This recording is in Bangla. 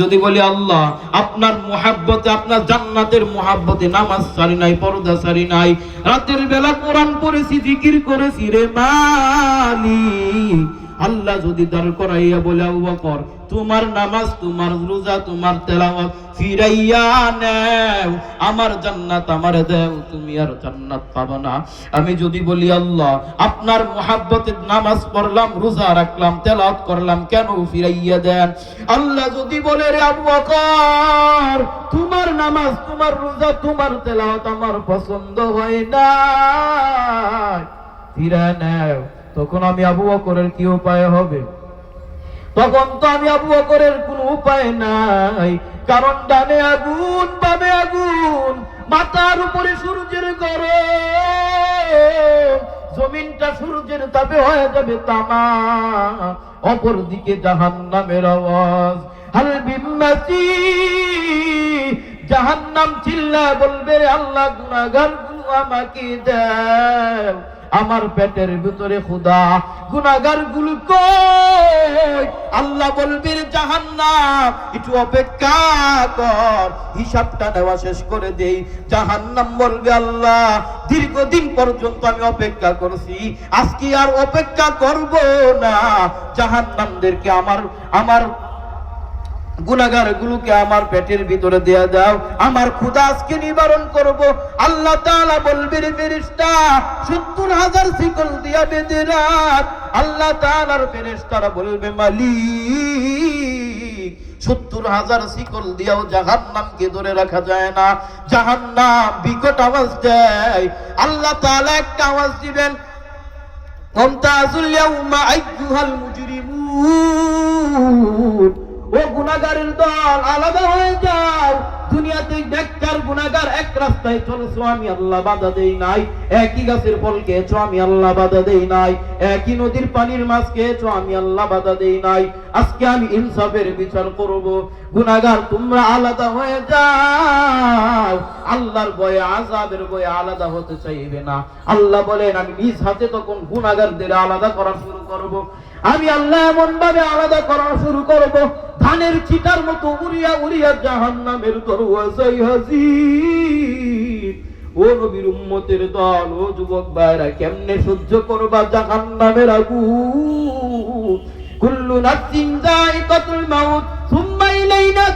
যদি বলি আল্লাহ আপনার মুহাব্বতে, আপনার জান্নাতের মুহাব্বতে নামাজ ছাড়ি নাই, পর্দা ছাড়ি নাই, রাতের বেলা কোরআন পড়েছি, জিকির করেছি রে মালিক, আল্লাহ যদি দাঁড় করাইয়া বলে আবু বকর তোমার নামাজ, তোমার রোজা, তোমার তেলাওয়াত ফিরাইয়া নাও, আমার জান্নাত আমারে দাও, তুমি আর জান্নাত পাবে না। আমি যদি বলি আল্লাহ আপনার মুহাব্বতে নামাজ পড়লাম, রোজা রাখলাম, তেলাওয়াত করলাম, কেন ফিরাইয়া দেন? আল্লাহ যদি বলে রে আবু বকর তোমার নামাজ, তোমার রোজা, তোমার তেলাওয়াত আমার পছন্দ হয় না, ফিরা নাও, তখন আমি আবু বকরের কি উপায় হবে? তখন তো আমি আবু বকরের কোনো উপায় নাই, কারণ ডানে আগুন, বামে আগুন, মাথার উপরে সূর্যের গরম, জমিনটা সূর্যের তাপে হয়ে যাবে তামা, অপর দিকে জাহান্নামের আওয়াজ, হাল বিম্মাতি, জাহান্নাম চিল্লা বলবে রে আল্লাহ গুনাহগারগুলো আমাকে দাও, আমার পেটের ভিতরে খোদা গুনাহগার গুলো কই? আল্লাহ বলবে জাহান্নাম একটু অপেক্ষা কর, হিসাবটা নেওয়া শেষ করে দেই। জাহান্নাম বলবে আল্লাহ দীর্ঘদিন পর্যন্ত আমি অপেক্ষা করছি, আজকে আর অপেক্ষা করব না, জাহান্নামদেরকে আমার গুনাহগার গুলোকে আমার পেটের ভিতরে দেয়া দাও, আমার ক্ষুধা আজকে নিবারণ করব। আল্লাহ তাআলা বলবে রে ফেরেশতা ৭০,০০০ শিকল দিয়া বেঁধে রাখ। আল্লাহ তাআলার ফেরেশতারা বলবে মালিক ৭০,০০০ শিকল দিয়াও জাহান্নামকে ধরে রাখা যায় না। জাহান্নাম বিকট আওয়াজ দেয়, আল্লাহ তাআলা একটা আওয়াজ দিবেন, মুমতাজুল ইয়াউমা আইয়ুহাল মুজরিমুন, ও গুনাহগারের দল আলাদা হয়ে যাও। দুনিয়াতে নেককার গুনাহগার এক রাস্তায় চলছো, আমি আল্লাহ বাধা দেই নাই, একই গাছের ফল খেয়েছো, আমি আল্লাহ বাধা দেই নাই, একই নদীর পানির মাছ খেয়েছো, আমি আল্লাহ বাধা দেই নাই, আজকে আমি ইনসাফের বিচার করব। গুনাহগার তোমরা আলাদা হয়ে যাও, আল্লাহর ভয়ে, আযাবের ভয়ে আলাদা হতে চাইবে না। আল্লাহ বলেন আমি নিজ হাতে তখন গুনাহগারদের আলাদা করা শুরু করব। আমি আল্লাহ এমন ভাবে আলাদা করা শুরু করব, ধানের চিটার মতো উড়িয়া উড়িয়া জাহান্নামের দরওয়াজায় হাজির। ও নবীর উম্মতের দল, ও যুবক ভাইরা, কেমনে সহ্য করবা জাহান্নামের আগুন? কুল্লু নাফসিন যায়িকাতুল মাউত সুম্মা ইলাইনা